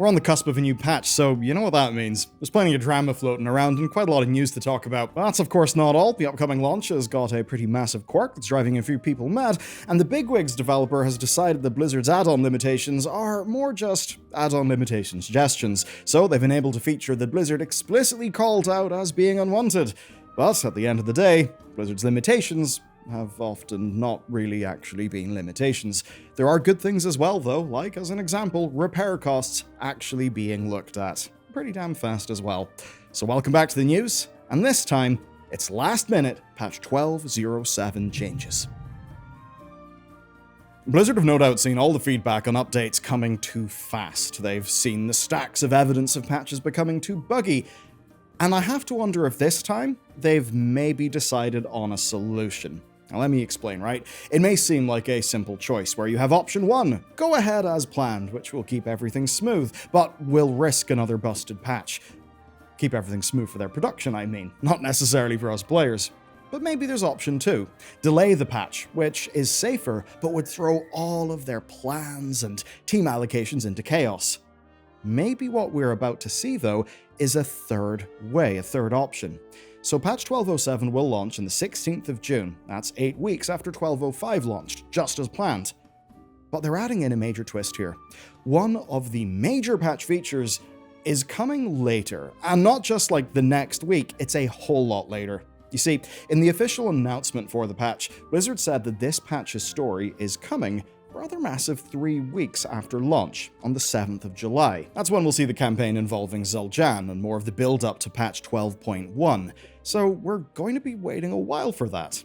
We're on the cusp of a new patch, so you know what that means. There's plenty of drama floating around and quite a lot of news to talk about. But that's of course not all. The upcoming launch has got a pretty massive quirk that's driving a few people mad, and the BigWigs developer has decided that Blizzard's add-on limitations are more just add-on limitation suggestions, so they've been able to feature that Blizzard explicitly called out as being unwanted. But at the end of the day, Blizzard's limitations have often not really actually been limitations. There are good things as well though, like as an example, repair costs actually being looked at pretty damn fast as well. So welcome back to the news, and this time, it's last minute patch 12.07 changes. Blizzard have no doubt seen all the feedback on updates coming too fast. They've seen the stacks of evidence of patches becoming too buggy, and I have to wonder if this time, they've maybe decided on a solution. Now let me explain, right? It may seem like a simple choice where you have option 1, go ahead as planned, which will keep everything smooth, but will risk another busted patch. Keep everything smooth for their production, I mean, not necessarily for us players. But maybe there's option 2, delay the patch, which is safer, but would throw all of their plans and team allocations into chaos. Maybe what we're about to see, though, is a third way, a third option. So patch 12.07 will launch on the 16th of June. That's 8 weeks after 12.05 launched, just as planned. But they're adding in a major twist here. One of the major patch features is coming later, and not just like the next week, it's a whole lot later. You see, in the official announcement for the patch, Blizzard said that this patch's story is coming rather massive 3 weeks after launch, on the 7th of July. That's when we'll see the campaign involving Zul'jammed and more of the build-up to patch 12.1, so we're going to be waiting a while for that.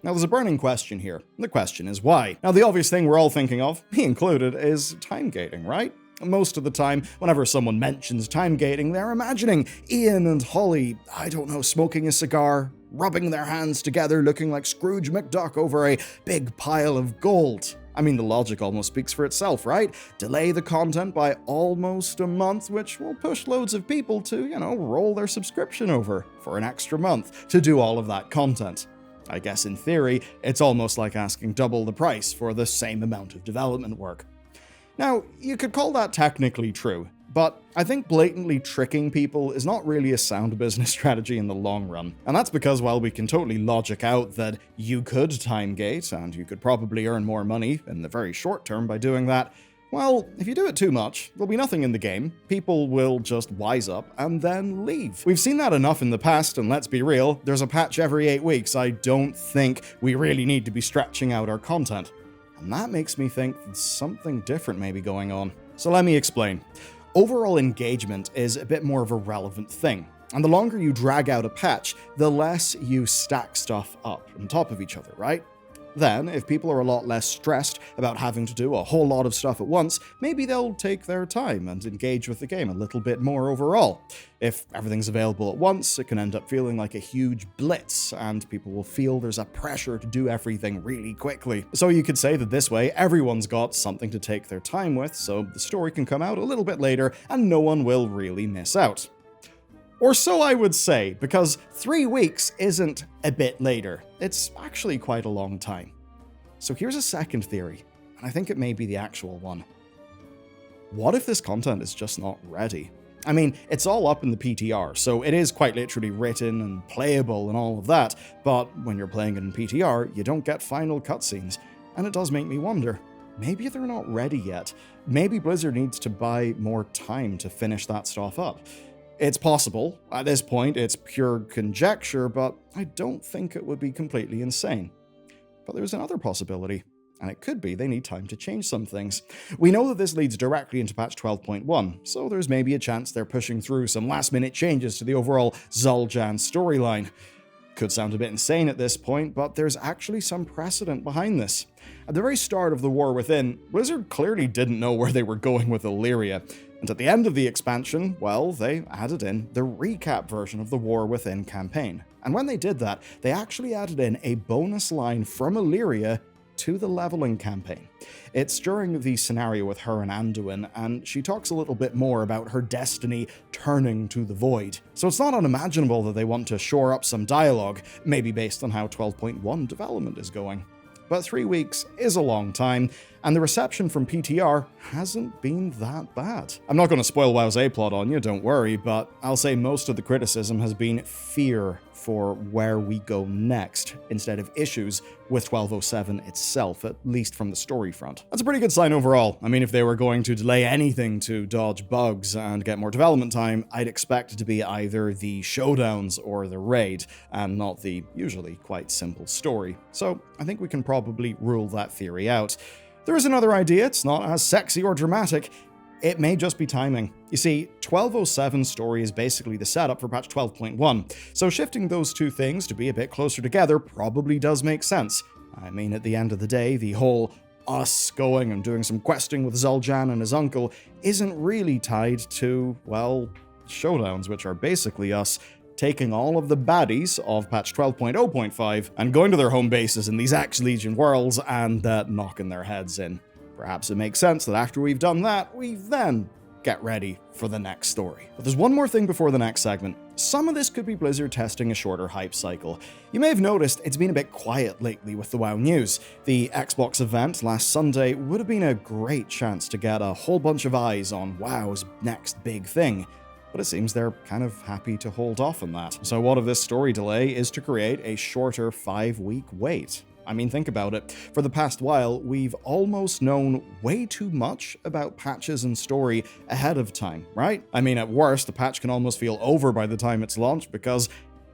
Now there's a burning question here, and the question is why? Now the obvious thing we're all thinking of, me included, is time gating, right? Most of the time, whenever someone mentions time gating, they're imagining Ian and Holly, I don't know, smoking a cigar, rubbing their hands together looking like Scrooge McDuck over a big pile of gold. I mean, the logic almost speaks for itself, right? Delay the content by almost a month, which will push loads of people to, roll their subscription over for an extra month to do all of that content. I guess in theory, it's almost like asking double the price for the same amount of development work. Now, you could call that technically true, but I think blatantly tricking people is not really a sound business strategy in the long run. And that's because while we can totally logic out that you could time gate, and you could probably earn more money in the very short term by doing that, well, if you do it too much, there'll be nothing in the game, people will just wise up and then leave. We've seen that enough in the past, and let's be real, there's a patch every 8 weeks. I don't think we really need to be stretching out our content. And that makes me think that something different may be going on. So let me explain. Overall engagement is a bit more of a relevant thing, and the longer you drag out a patch, the less you stack stuff up on top of each other, right? Then, if people are a lot less stressed about having to do a whole lot of stuff at once, maybe they'll take their time and engage with the game a little bit more overall. If everything's available at once, it can end up feeling like a huge blitz, and people will feel there's a pressure to do everything really quickly. So you could say that this way, everyone's got something to take their time with, so the story can come out a little bit later, and no one will really miss out. Or so I would say, because 3 weeks isn't a bit later. It's actually quite a long time. So here's a second theory, and I think it may be the actual one. What if this content is just not ready? I mean, it's all up in the PTR, so it is quite literally written and playable and all of that, but when you're playing it in PTR, you don't get final cutscenes. And it does make me wonder, maybe they're not ready yet. Maybe Blizzard needs to buy more time to finish that stuff up. It's possible. At this point, it's pure conjecture, but I don't think it would be completely insane. But there's another possibility, and it could be they need time to change some things. We know that this leads directly into patch 12.1, so there's maybe a chance they're pushing through some last-minute changes to the overall Zul'jammed storyline. Could sound a bit insane at this point, but there's actually some precedent behind this. At the very start of the War Within, Blizzard clearly didn't know where they were going with Illyria, and at the end of the expansion, well, they added in the recap version of the War Within campaign. And when they did that, they actually added in a bonus line from Illyria to the leveling campaign. It's during the scenario with her and Anduin, and she talks a little bit more about her destiny turning to the void. So it's not unimaginable that they want to shore up some dialogue, maybe based on how 12.1 development is going. But 3 weeks is a long time, and the reception from PTR hasn't been that bad. I'm not going to spoil WoW's A-plot on you, don't worry, but I'll say most of the criticism has been fear for where we go next, instead of issues with 1207 itself, at least from the story front. That's a pretty good sign overall. I mean, if they were going to delay anything to dodge bugs and get more development time, I'd expect it to be either the showdowns or the raid, and not the usually quite simple story. So I think we can probably rule that theory out. There is another idea. It's not as sexy or dramatic. It may just be timing. You see, 1207's story is basically the setup for patch 12.1, so shifting those two things to be a bit closer together probably does make sense. I mean, at the end of the day, the whole us going and doing some questing with Zul'jammed and his uncle isn't really tied to, well, showdowns, which are basically us taking all of the baddies of patch 12.0.5 and going to their home bases in these ex-Legion worlds and knocking their heads in. Perhaps it makes sense that after we've done that, we then get ready for the next story. But there's one more thing before the next segment. Some of this could be Blizzard testing a shorter hype cycle. You may have noticed it's been a bit quiet lately with the WoW news. The Xbox event last Sunday would have been a great chance to get a whole bunch of eyes on WoW's next big thing, but it seems they're kind of happy to hold off on that. So what if this story delay is to create a shorter 5-week wait? I mean, think about it. For the past while, we've almost known way too much about patches and story ahead of time, right? I mean, at worst, the patch can almost feel over by the time it's launched because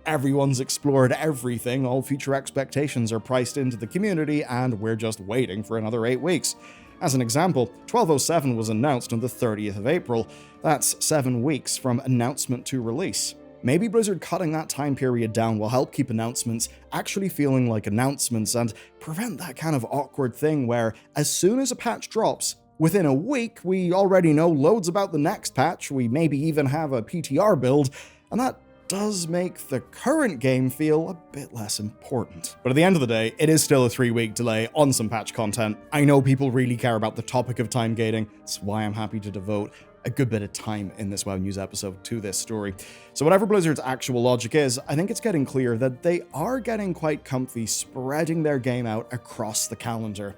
everyone's explored everything, all future expectations are priced into the community, and we're just waiting for another 8 weeks. As an example, 1207 was announced on the 30th of April. That's 7 weeks from announcement to release. Maybe Blizzard cutting that time period down will help keep announcements actually feeling like announcements and prevent that kind of awkward thing where as soon as a patch drops, within a week we already know loads about the next patch, we maybe even have a PTR build, and that does make the current game feel a bit less important. But at the end of the day, it is still a 3-week delay on some patch content. I know people really care about the topic of time gating. That's why I'm happy to devote a good bit of time in this WoW News episode to this story. So whatever Blizzard's actual logic is, I think it's getting clear that they are getting quite comfy spreading their game out across the calendar.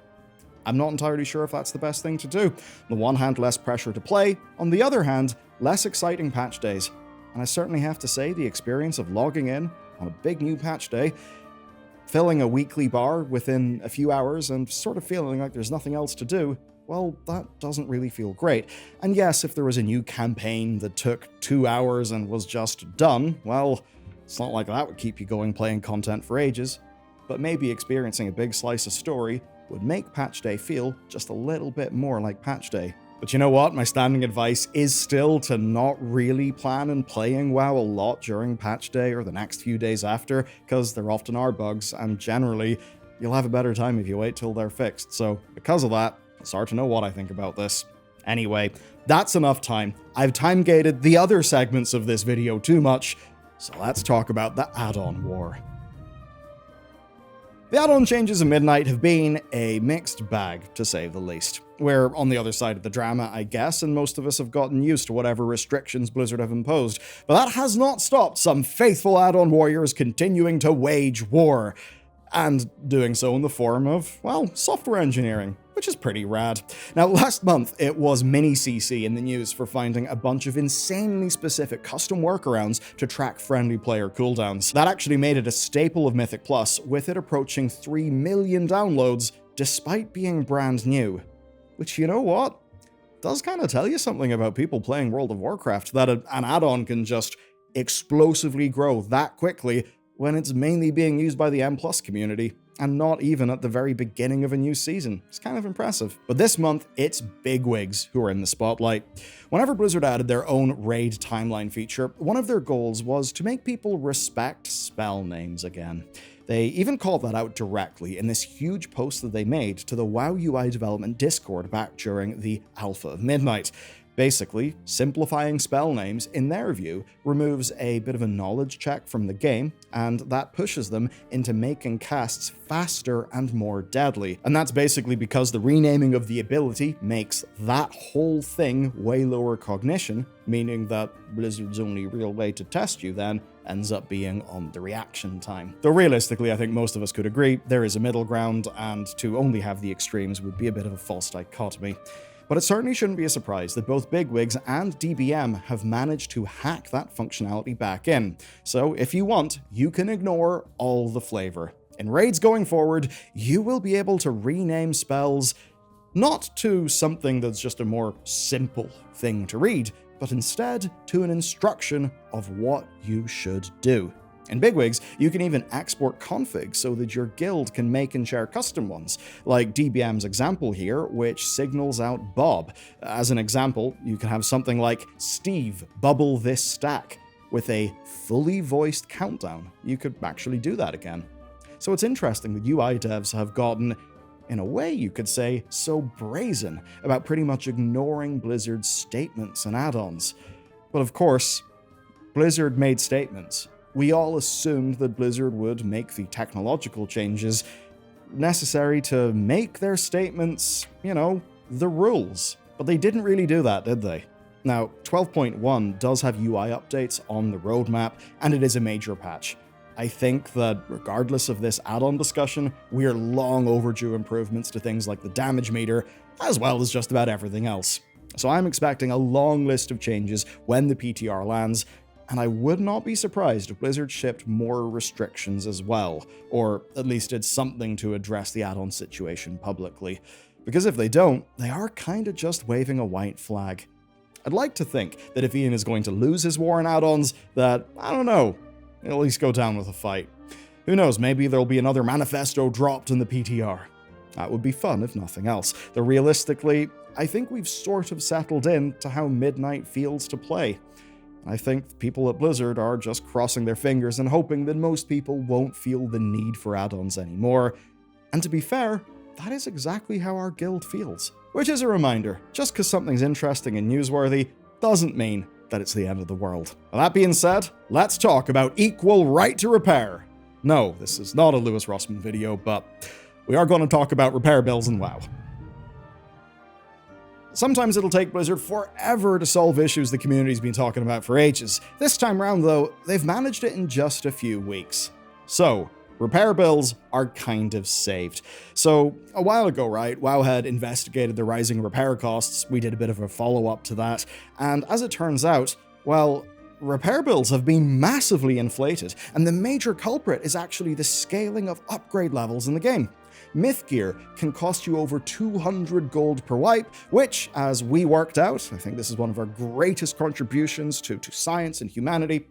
I'm not entirely sure if that's the best thing to do. On the one hand, less pressure to play. On the other hand, less exciting patch days. And I certainly have to say the experience of logging in on a big new patch day, filling a weekly bar within a few hours and sort of feeling like there's nothing else to do, well, that doesn't really feel great. And yes, if there was a new campaign that took 2 hours and was just done, well, it's not like that would keep you going playing content for ages. But maybe experiencing a big slice of story would make patch day feel just a little bit more like patch day. But you know what? My standing advice is still to not really plan on playing WoW a lot during patch day or the next few days after, because there often are bugs, and generally, you'll have a better time if you wait till they're fixed. So because of that, it's hard to know what I think about this. Anyway, that's enough time. I've time-gated the other segments of this video too much, so let's talk about the Addon War. The add-on changes in Midnight have been a mixed bag, to say the least. We're on the other side of the drama, I guess, and most of us have gotten used to whatever restrictions Blizzard have imposed. But that has not stopped some faithful add-on warriors continuing to wage war, and doing so in the form of, well, software engineering, which is pretty rad. Now, last month, it was Mini-CC in the news for finding a bunch of insanely specific custom workarounds to track friendly player cooldowns. That actually made it a staple of Mythic Plus, with it approaching 3 million downloads, despite being brand new. Which, you know what? Does kind of tell you something about people playing World of Warcraft, that an add-on can just explosively grow that quickly when it's mainly being used by the M+ community, and not even at the very beginning of a new season. It's kind of impressive. But this month, it's BigWigs who are in the spotlight. Whenever Blizzard added their own raid timeline feature, one of their goals was to make people respect spell names again. They even called that out directly in this huge post that they made to the WoW UI development Discord back during the Alpha of Midnight. Basically, simplifying spell names, in their view, removes a bit of a knowledge check from the game, and that pushes them into making casts faster and more deadly. And that's basically because the renaming of the ability makes that whole thing way lower cognition, meaning that Blizzard's only real way to test you then ends up being on the reaction time. Though realistically, I think most of us could agree there is a middle ground, and to only have the extremes would be a bit of a false dichotomy. But it certainly shouldn't be a surprise that both BigWigs and DBM have managed to hack that functionality back in. So if you want, you can ignore all the flavor. In raids going forward, you will be able to rename spells not to something that's just a more simple thing to read, but instead to an instruction of what you should do. In BigWigs, you can even export configs so that your guild can make and share custom ones, like DBM's example here, which signals out Bob. As an example, you can have something like Steve bubble this stack with a fully voiced countdown. You could actually do that again. So it's interesting that UI devs have gotten, in a way you could say, so brazen about pretty much ignoring Blizzard's statements and add-ons. But of course, Blizzard made statements. We all assumed that Blizzard would make the technological changes necessary to make their statements, the rules. But they didn't really do that, did they? Now, 12.1 does have UI updates on the roadmap, and it is a major patch. I think that regardless of this add-on discussion, we're long overdue improvements to things like the damage meter, as well as just about everything else. So I'm expecting a long list of changes when the PTR lands, and I would not be surprised if Blizzard shipped more restrictions as well, or at least did something to address the add-on situation publicly. Because if they don't, they are kinda just waving a white flag. I'd like to think that if Ian is going to lose his war on add-ons, that, I don't know, he'll at least go down with a fight. Who knows, maybe there'll be another manifesto dropped in the PTR. That would be fun, if nothing else. Though realistically, I think we've sort of settled in to how Midnight feels to play. I think people at Blizzard are just crossing their fingers and hoping that most people won't feel the need for add-ons anymore. And to be fair, that is exactly how our guild feels. Which is a reminder, just because something's interesting and newsworthy doesn't mean that it's the end of the world. Well, that being said, let's talk about equal right to repair. No, this is not a Lewis Rossman video, but we are going to talk about repair bills in WoW. Sometimes it'll take Blizzard forever to solve issues the community's been talking about for ages. This time round, though, they've managed it in just a few weeks. So, repair bills are kind of saved. So, a while ago, right, WoW had investigated the rising repair costs. We did a bit of a follow-up to that. And as it turns out, well, repair bills have been massively inflated, and the major culprit is actually the scaling of upgrade levels in the game. Myth gear can cost you over 200 gold per wipe, which, as we worked out, I think this is one of our greatest contributions to science and humanity,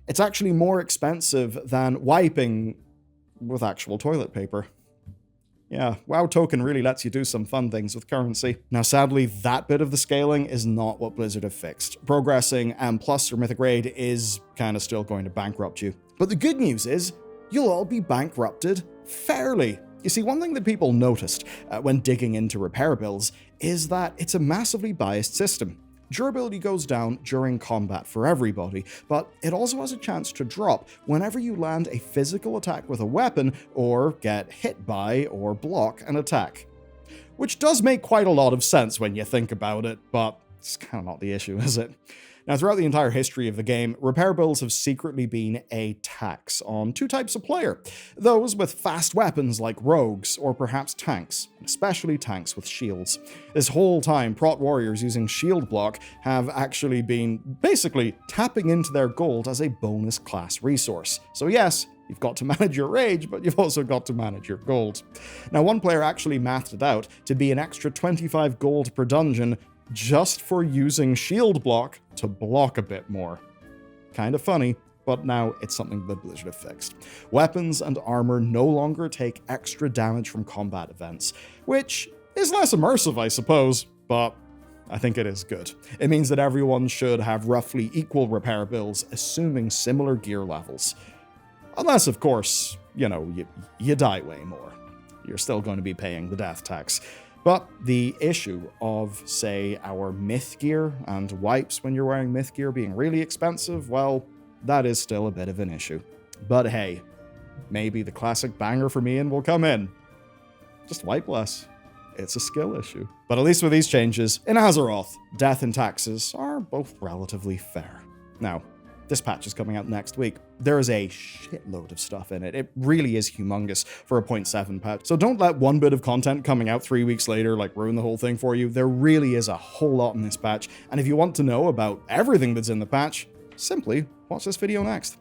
it's actually more expensive than wiping with actual toilet paper. Yeah, WoW Token really lets you do some fun things with currency. Now sadly, that bit of the scaling is not what Blizzard have fixed. Progressing M+ or Mythic Raid is kinda still going to bankrupt you. But the good news is, you'll all be bankrupted fairly. You see, one thing that people noticed when digging into repair bills is that it's a massively biased system. Durability goes down during combat for everybody, but it also has a chance to drop whenever you land a physical attack with a weapon or get hit by or block an attack. Which does make quite a lot of sense when you think about it, but it's kind of not the issue, is it? Now, throughout the entire history of the game, repair bills have secretly been a tax on two types of player. Those with fast weapons like rogues, or perhaps tanks, especially tanks with shields. This whole time, prot warriors using shield block have actually been basically tapping into their gold as a bonus class resource. So yes, you've got to manage your rage, but you've also got to manage your gold. Now, one player actually mathed it out to be an extra 25 gold per dungeon just for using shield block to block a bit more. Kinda funny, but now it's something that Blizzard have fixed. Weapons and armor no longer take extra damage from combat events, which is less immersive, I suppose, but I think it is good. It means that everyone should have roughly equal repair bills, assuming similar gear levels. Unless, of course, you die way more. You're still going to be paying the death tax. But the issue of, say, our myth gear and wipes when you're wearing myth gear being really expensive, well, that is still a bit of an issue. But hey, maybe the classic banger from Ian will come in. Just wipe less. It's a skill issue. But at least with these changes, in Azeroth, death and taxes are both relatively fair. Now, This patch is coming out next week. There is a shitload of stuff in it. It really is humongous for a 0.7 patch. So don't let one bit of content coming out 3 weeks later like ruin the whole thing for you. There really is a whole lot in this patch. And if you want to know about everything that's in the patch, simply watch this video next.